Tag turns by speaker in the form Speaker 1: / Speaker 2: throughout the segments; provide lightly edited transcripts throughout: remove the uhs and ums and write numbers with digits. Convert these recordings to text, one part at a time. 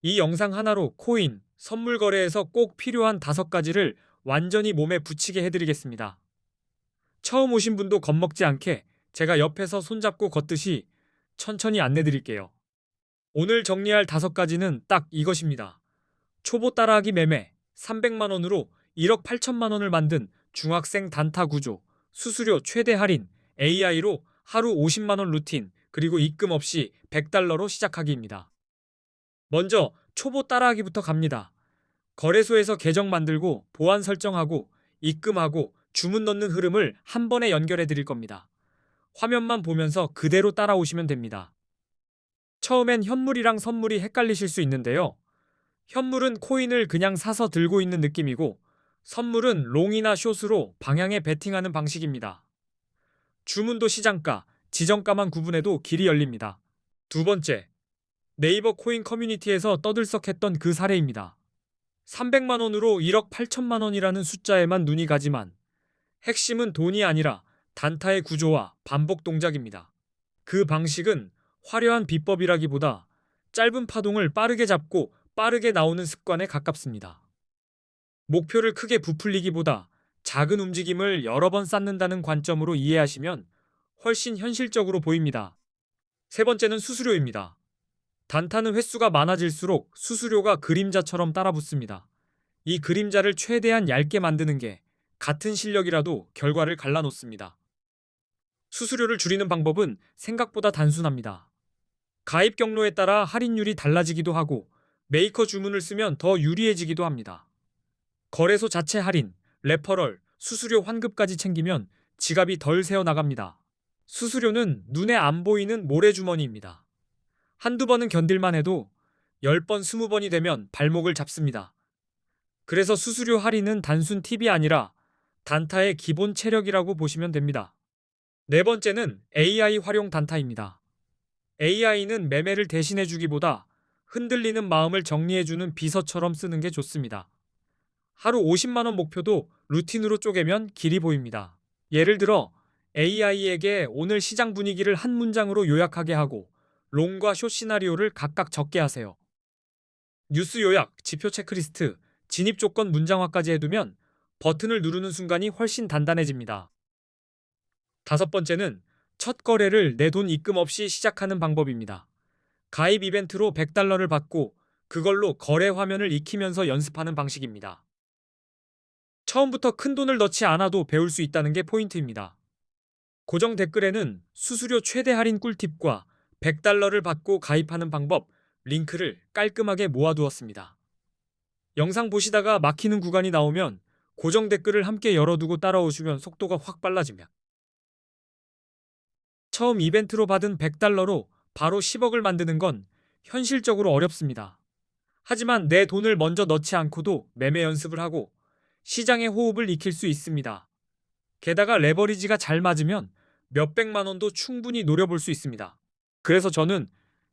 Speaker 1: 이 영상 하나로 코인, 선물 거래에서 꼭 필요한 5가지를 완전히 몸에 붙이게 해드리겠습니다. 처음 오신 분도 겁먹지 않게 제가 옆에서 손잡고 걷듯이 천천히 안내드릴게요. 오늘 정리할 5가지는 딱 이것입니다. 초보 따라하기 매매 300만 원으로 1억 8천만 원을 만든 중학생 단타 구조, 수수료 최대 할인, AI로 하루 50만 원 루틴, 그리고 입금 없이 100달러로 시작하기입니다. 먼저 초보 따라하기부터 갑니다. 거래소에서 계정 만들고 보안 설정하고 입금하고 주문 넣는 흐름을 한 번에 연결해 드릴 겁니다. 화면만 보면서 그대로 따라오시면 됩니다. 처음엔 현물이랑 선물이 헷갈리실 수 있는데요. 현물은 코인을 그냥 사서 들고 있는 느낌이고, 선물은 롱이나 숏으로 방향에 베팅하는 방식입니다. 주문도 시장가, 지정가만 구분해도 길이 열립니다. 두 번째, 네이버 코인 커뮤니티에서 떠들썩했던 그 사례입니다. 300만 원으로 1억 8천만 원이라는 숫자에만 눈이 가지만 핵심은 돈이 아니라 단타의 구조와 반복 동작입니다. 그 방식은 화려한 비법이라기보다 짧은 파동을 빠르게 잡고 빠르게 나오는 습관에 가깝습니다. 목표를 크게 부풀리기보다 작은 움직임을 여러 번 쌓는다는 관점으로 이해하시면 훨씬 현실적으로 보입니다. 세 번째는 수수료입니다. 단타는 횟수가 많아질수록 수수료가 그림자처럼 따라붙습니다. 이 그림자를 최대한 얇게 만드는 게 같은 실력이라도 결과를 갈라놓습니다. 수수료를 줄이는 방법은 생각보다 단순합니다. 가입 경로에 따라 할인율이 달라지기도 하고 메이커 주문을 쓰면 더 유리해지기도 합니다. 거래소 자체 할인, 레퍼럴, 수수료 환급까지 챙기면 지갑이 덜 새어 나갑니다. 수수료는 눈에 안 보이는 모래주머니입니다. 한두 번은 견딜만 해도 10번, 20번이 되면 발목을 잡습니다. 그래서 수수료 할인은 단순 팁이 아니라 단타의 기본 체력이라고 보시면 됩니다. 네 번째는 AI 활용 단타입니다. AI는 매매를 대신해주기보다 흔들리는 마음을 정리해주는 비서처럼 쓰는 게 좋습니다. 하루 50만 원 목표도 루틴으로 쪼개면 길이 보입니다. 예를 들어 AI에게 오늘 시장 분위기를 한 문장으로 요약하게 하고 롱과 숏 시나리오를 각각 적게 하세요. 뉴스 요약, 지표 체크리스트, 진입 조건 문장화까지 해두면 버튼을 누르는 순간이 훨씬 단단해집니다. 다섯 번째는 첫 거래를 내 돈 입금 없이 시작하는 방법입니다. 가입 이벤트로 100달러를 받고 그걸로 거래 화면을 익히면서 연습하는 방식입니다. 처음부터 큰 돈을 넣지 않아도 배울 수 있다는 게 포인트입니다. 고정 댓글에는 수수료 최대 할인 꿀팁과 100달러를 받고 가입하는 방법, 링크를 깔끔하게 모아두었습니다. 영상 보시다가 막히는 구간이 나오면 고정 댓글을 함께 열어두고 따라오시면 속도가 확 빨라집니다. 처음 이벤트로 받은 100달러로 바로 10억을 만드는 건 현실적으로 어렵습니다. 하지만 내 돈을 먼저 넣지 않고도 매매 연습을 하고 시장의 호흡을 익힐 수 있습니다. 게다가 레버리지가 잘 맞으면 몇백만 원도 충분히 노려볼 수 있습니다. 그래서 저는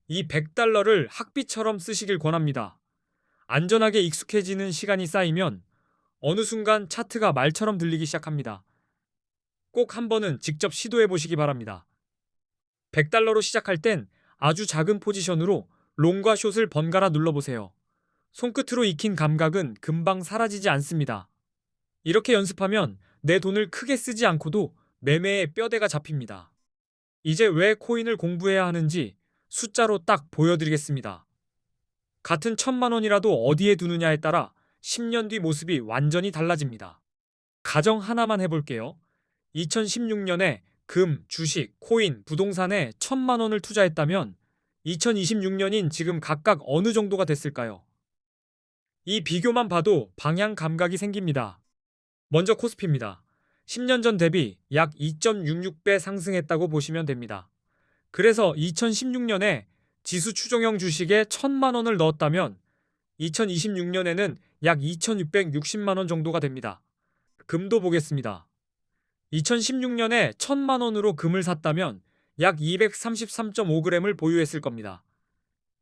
Speaker 1: 이 100달러를 학비처럼 쓰시길 권합니다. 안전하게 익숙해지는 시간이 쌓이면 어느 순간 차트가 말처럼 들리기 시작합니다. 꼭 한 번은 직접 시도해 보시기 바랍니다. 100달러로 시작할 땐 아주 작은 포지션으로 롱과 숏을 번갈아 눌러보세요. 손끝으로 익힌 감각은 금방 사라지지 않습니다. 이렇게 연습하면 내 돈을 크게 쓰지 않고도 매매의 뼈대가 잡힙니다. 이제 왜 코인을 공부해야 하는지 숫자로 딱 보여드리겠습니다. 같은 1,000만 원이라도 어디에 두느냐에 따라 10년 뒤 모습이 완전히 달라집니다. 가정 하나만 해볼게요. 2016년에 금, 주식, 코인, 부동산에 1,000만 원을 투자했다면 2026년인 지금 각각 어느 정도가 됐을까요? 이 비교만 봐도 방향 감각이 생깁니다. 먼저 코스피입니다. 10년 전 대비 약 2.66배 상승했다고 보시면 됩니다. 그래서 2016년에 지수 추종형 주식에 1,000만 원을 넣었다면 2026년에는 약 2,660만 원 정도가 됩니다. 금도 보겠습니다. 2016년에 1,000만 원으로 금을 샀다면 약 233.5g을 보유했을 겁니다.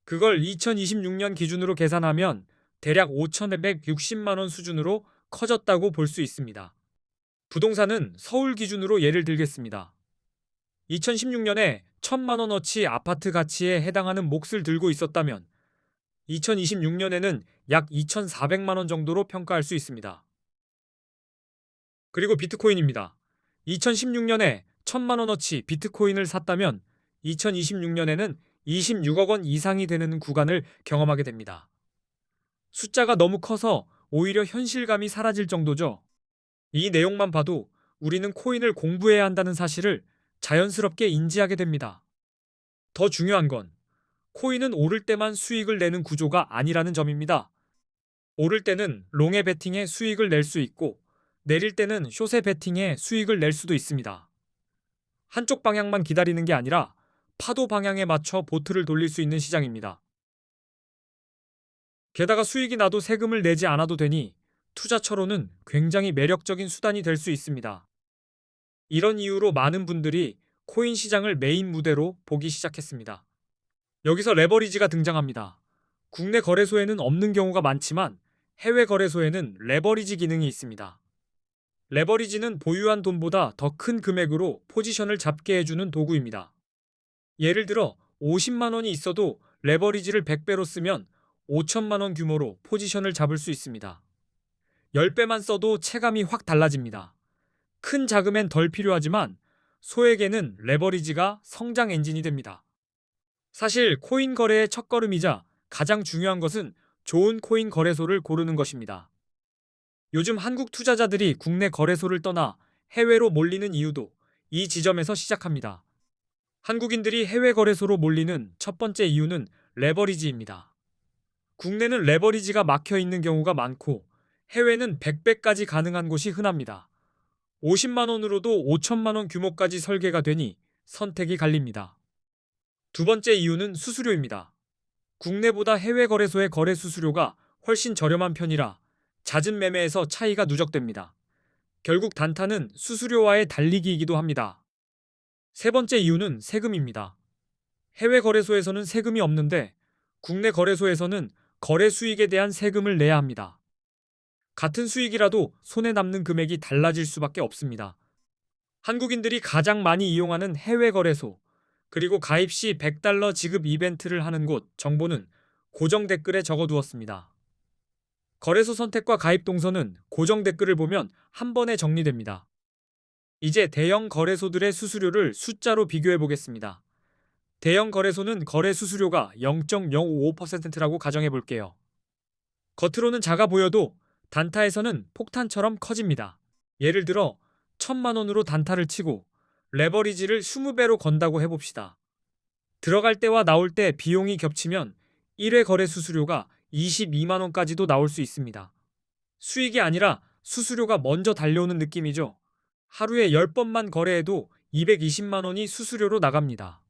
Speaker 1: 그걸 2026년 기준으로 계산하면 대략 5,160만 원 수준으로 커졌다고 볼 수 있습니다. 부동산은 서울 기준으로 예를 들겠습니다. 2016년에 1,000만 원어치 아파트 가치에 해당하는 몫을 들고 있었다면 2026년에는 약 2,400만 원 정도로 평가할 수 있습니다. 그리고 비트코인입니다. 2016년에 1,000만 원어치 비트코인을 샀다면 2026년에는 26억 원 이상이 되는 구간을 경험하게 됩니다. 숫자가 너무 커서 오히려 현실감이 사라질 정도죠. 이 내용만 봐도 우리는 코인을 공부해야 한다는 사실을 자연스럽게 인지하게 됩니다. 더 중요한 건 코인은 오를 때만 수익을 내는 구조가 아니라는 점입니다. 오를 때는 롱에 베팅해 수익을 낼 수 있고 내릴 때는 숏에 베팅해 수익을 낼 수도 있습니다. 한쪽 방향만 기다리는 게 아니라 파도 방향에 맞춰 보트를 돌릴 수 있는 시장입니다. 게다가 수익이 나도 세금을 내지 않아도 되니 투자처로는 굉장히 매력적인 수단이 될 수 있습니다. 이런 이유로 많은 분들이 코인 시장을 메인 무대로 보기 시작했습니다. 여기서 레버리지가 등장합니다. 국내 거래소에는 없는 경우가 많지만 해외 거래소에는 레버리지 기능이 있습니다. 레버리지는 보유한 돈보다 더 큰 금액으로 포지션을 잡게 해주는 도구입니다. 예를 들어 50만 원이 있어도 레버리지를 100배로 쓰면 5천만 원 규모로 포지션을 잡을 수 있습니다. 10배만 써도 체감이 확 달라집니다. 큰 자금엔 덜 필요하지만 소액에는 레버리지가 성장 엔진이 됩니다. 사실 코인 거래의 첫걸음이자 가장 중요한 것은 좋은 코인 거래소를 고르는 것입니다. 요즘 한국 투자자들이 국내 거래소를 떠나 해외로 몰리는 이유도 이 지점에서 시작합니다. 한국인들이 해외 거래소로 몰리는 첫 번째 이유는 레버리지입니다. 국내는 레버리지가 막혀 있는 경우가 많고 해외는 100배까지 가능한 곳이 흔합니다. 50만 원으로도 5천만 원 규모까지 설계가 되니 선택이 갈립니다. 두 번째 이유는 수수료입니다. 국내보다 해외 거래소의 거래 수수료가 훨씬 저렴한 편이라 잦은 매매에서 차이가 누적됩니다. 결국 단타는 수수료와의 달리기이기도 합니다. 세 번째 이유는 세금입니다. 해외 거래소에서는 세금이 없는데 국내 거래소에서는 거래 수익에 대한 세금을 내야 합니다. 같은 수익이라도 손에 남는 금액이 달라질 수밖에 없습니다. 한국인들이 가장 많이 이용하는 해외 거래소, 그리고 가입 시 $100 지급 이벤트를 하는 곳 정보는 고정 댓글에 적어두었습니다. 거래소 선택과 가입 동선은 고정 댓글을 보면 한 번에 정리됩니다. 이제 대형 거래소들의 수수료를 숫자로 비교해 보겠습니다. 대형 거래소는 거래 수수료가 0.055%라고 가정해 볼게요. 겉으로는 작아 보여도 단타에서는 폭탄처럼 커집니다. 예를 들어 1,000만 원으로 단타를 치고 레버리지를 20배로 건다고 해봅시다. 들어갈 때와 나올 때 비용이 겹치면 1회 거래 수수료가 22만 원까지도 나올 수 있습니다. 수익이 아니라 수수료가 먼저 달려오는 느낌이죠. 하루에 10번만 거래해도 220만 원이 수수료로 나갑니다.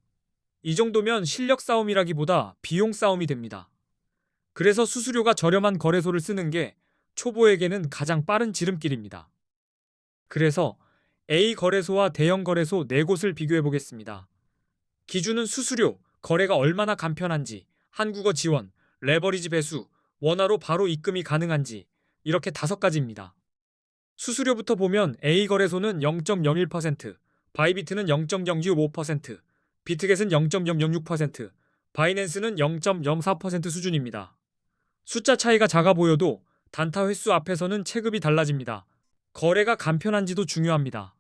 Speaker 1: 이 정도면 실력 싸움이라기보다 비용 싸움이 됩니다. 그래서 수수료가 저렴한 거래소를 쓰는 게 초보에게는 가장 빠른 지름길입니다. 그래서 A 거래소와 대형 거래소 4곳을 비교해 보겠습니다. 기준은 수수료, 거래가 얼마나 간편한지, 한국어 지원, 레버리지 배수, 원화로 바로 입금이 가능한지 이렇게 5가지입니다. 수수료부터 보면 A 거래소는 0.01%, 바이비트는 0.065%, 비트겟은 0.006%, 바이낸스는 0.04% 수준입니다. 숫자 차이가 작아 보여도 단타 횟수 앞에서는 체급이 달라집니다. 거래가 간편한지도 중요합니다.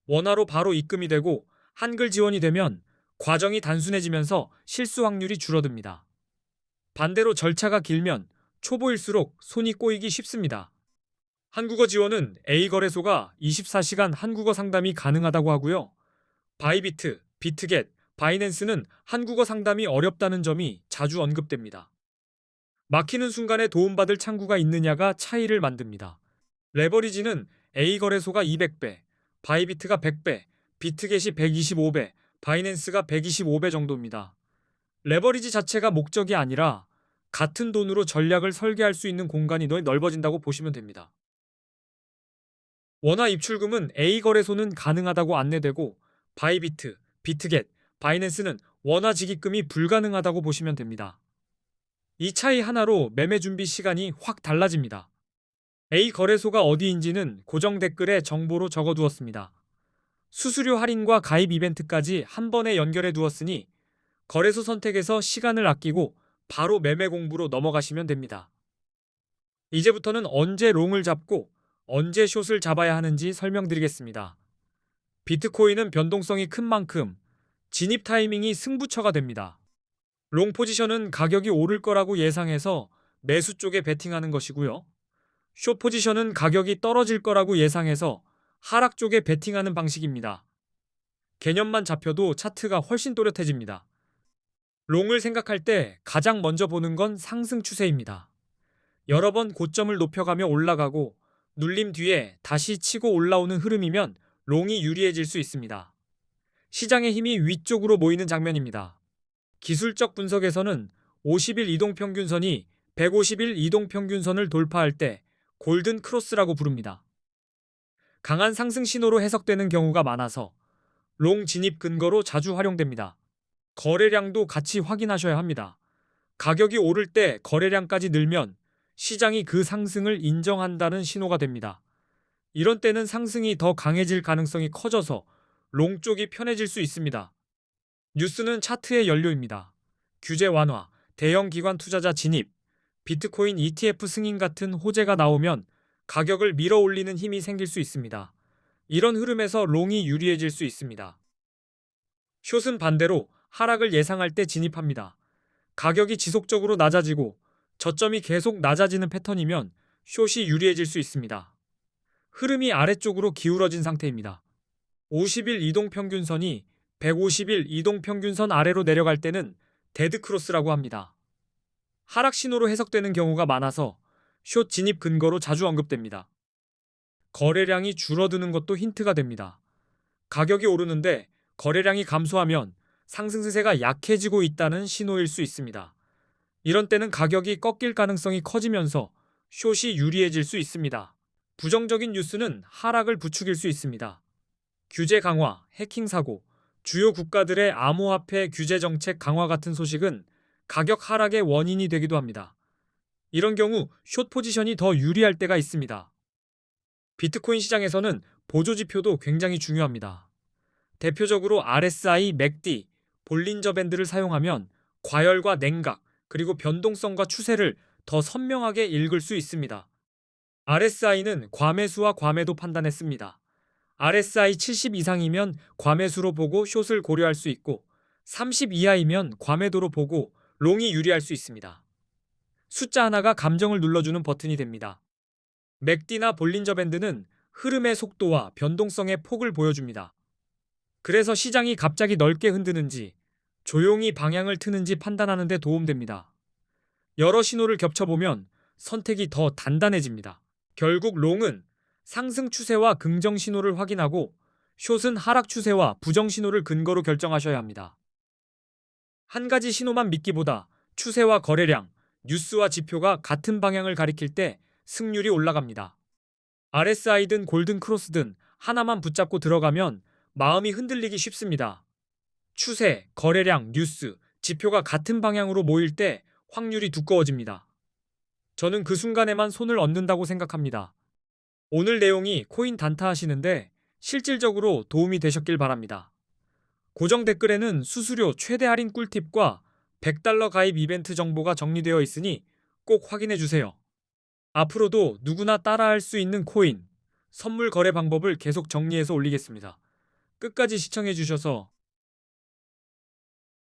Speaker 1: 원화로 바로 입금이 되고 한글 지원이 되면 과정이 단순해지면서 실수 확률이 줄어듭니다. 반대로 절차가 길면 초보일수록 손이 꼬이기 쉽습니다. 한국어 지원은 A 거래소가 24시간 한국어 상담이 가능하다고 하고요. 바이비트, 비트겟, 바이낸스는 한국어 상담이 어렵다는 점이 자주 언급됩니다. 막히는 순간에 도움받을 창구가 있느냐가 차이를 만듭니다. 레버리지는 A 거래소가 200배, 바이비트가 100배, 비트겟이 125배, 바이낸스가 125배 정도입니다. 레버리지 자체가 목적이 아니라 같은 돈으로 전략을 설계할 수 있는 공간이 넓어진다고 보시면 됩니다. 원화 입출금은 A 거래소는 가능하다고 안내되고 바이비트, 비트겟, 바이낸스는 원화 지기금이 불가능하다고 보시면 됩니다. 이 차이 하나로 매매 준비 시간이 확 달라집니다. A 거래소가 어디인지는 고정 댓글에 정보로 적어두었습니다. 수수료 할인과 가입 이벤트까지 한 번에 연결해 두었으니 거래소 선택에서 시간을 아끼고 바로 매매 공부로 넘어가시면 됩니다. 이제부터는 언제 롱을 잡고 언제 숏을 잡아야 하는지 설명드리겠습니다. 비트코인은 변동성이 큰 만큼 진입 타이밍이 승부처가 됩니다. 롱 포지션은 가격이 오를 거라고 예상해서 매수 쪽에 베팅하는 것이고요. 숏 포지션은 가격이 떨어질 거라고 예상해서 하락 쪽에 베팅하는 방식입니다. 개념만 잡혀도 차트가 훨씬 또렷해집니다. 롱을 생각할 때 가장 먼저 보는 건 상승 추세입니다. 여러 번 고점을 높여가며 올라가고 눌림 뒤에 다시 치고 올라오는 흐름이면 롱이 유리해질 수 있습니다. 시장의 힘이 위쪽으로 모이는 장면입니다. 기술적 분석에서는 50일 이동평균선이 150일 이동평균선을 돌파할 때 골든 크로스라고 부릅니다. 강한 상승 신호로 해석되는 경우가 많아서 롱 진입 근거로 자주 활용됩니다. 거래량도 같이 확인하셔야 합니다. 가격이 오를 때 거래량까지 늘면 시장이 그 상승을 인정한다는 신호가 됩니다. 이런 때는 상승이 더 강해질 가능성이 커져서 롱 쪽이 편해질 수 있습니다. 뉴스는 차트의 연료입니다. 규제 완화, 대형 기관 투자자 진입, 비트코인 ETF 승인 같은 호재가 나오면 가격을 밀어 올리는 힘이 생길 수 있습니다. 이런 흐름에서 롱이 유리해질 수 있습니다. 숏은 반대로 하락을 예상할 때 진입합니다. 가격이 지속적으로 낮아지고 저점이 계속 낮아지는 패턴이면 숏이 유리해질 수 있습니다. 흐름이 아래쪽으로 기울어진 상태입니다. 50일 이동평균선이 150일 이동평균선 아래로 내려갈 때는 데드크로스라고 합니다. 하락 신호로 해석되는 경우가 많아서 숏 진입 근거로 자주 언급됩니다. 거래량이 줄어드는 것도 힌트가 됩니다. 가격이 오르는데 거래량이 감소하면 상승세가 약해지고 있다는 신호일 수 있습니다. 이런 때는 가격이 꺾일 가능성이 커지면서 숏이 유리해질 수 있습니다. 부정적인 뉴스는 하락을 부추길 수 있습니다. 규제 강화, 해킹 사고, 주요 국가들의 암호화폐 규제 정책 강화 같은 소식은 가격 하락의 원인이 되기도 합니다. 이런 경우 숏 포지션이 더 유리할 때가 있습니다. 비트코인 시장에서는 보조 지표도 굉장히 중요합니다. 대표적으로 RSI, 맥디, 볼린저 밴드를 사용하면 과열과 냉각, 그리고 변동성과 추세를 더 선명하게 읽을 수 있습니다. RSI는 과매수와 과매도 판단했습니다. RSI 70 이상이면 과매수로 보고 숏을 고려할 수 있고 30 이하이면 과매도로 보고 롱이 유리할 수 있습니다. 숫자 하나가 감정을 눌러주는 버튼이 됩니다. 맥디나 볼린저 밴드는 흐름의 속도와 변동성의 폭을 보여줍니다. 그래서 시장이 갑자기 넓게 흔드는지 조용히 방향을 트는지 판단하는 데 도움됩니다. 여러 신호를 겹쳐보면 선택이 더 단단해집니다. 결국 롱은 상승 추세와 긍정 신호를 확인하고 숏은 하락 추세와 부정 신호를 근거로 결정하셔야 합니다. 한 가지 신호만 믿기보다 추세와 거래량, 뉴스와 지표가 같은 방향을 가리킬 때 승률이 올라갑니다. RSI든 골든 크로스든 하나만 붙잡고 들어가면 마음이 흔들리기 쉽습니다. 추세, 거래량, 뉴스, 지표가 같은 방향으로 모일 때 확률이 두꺼워집니다. 저는 그 순간에만 손을 얻는다고 생각합니다. 오늘 내용이 코인 단타 하시는데 실질적으로 도움이 되셨길 바랍니다. 고정 댓글에는 수수료 최대 할인 꿀팁과 $100 가입 이벤트 정보가 정리되어 있으니 꼭 확인해 주세요. 앞으로도 누구나 따라할 수 있는 코인, 선물 거래 방법을 계속 정리해서 올리겠습니다. 끝까지 시청해 주셔서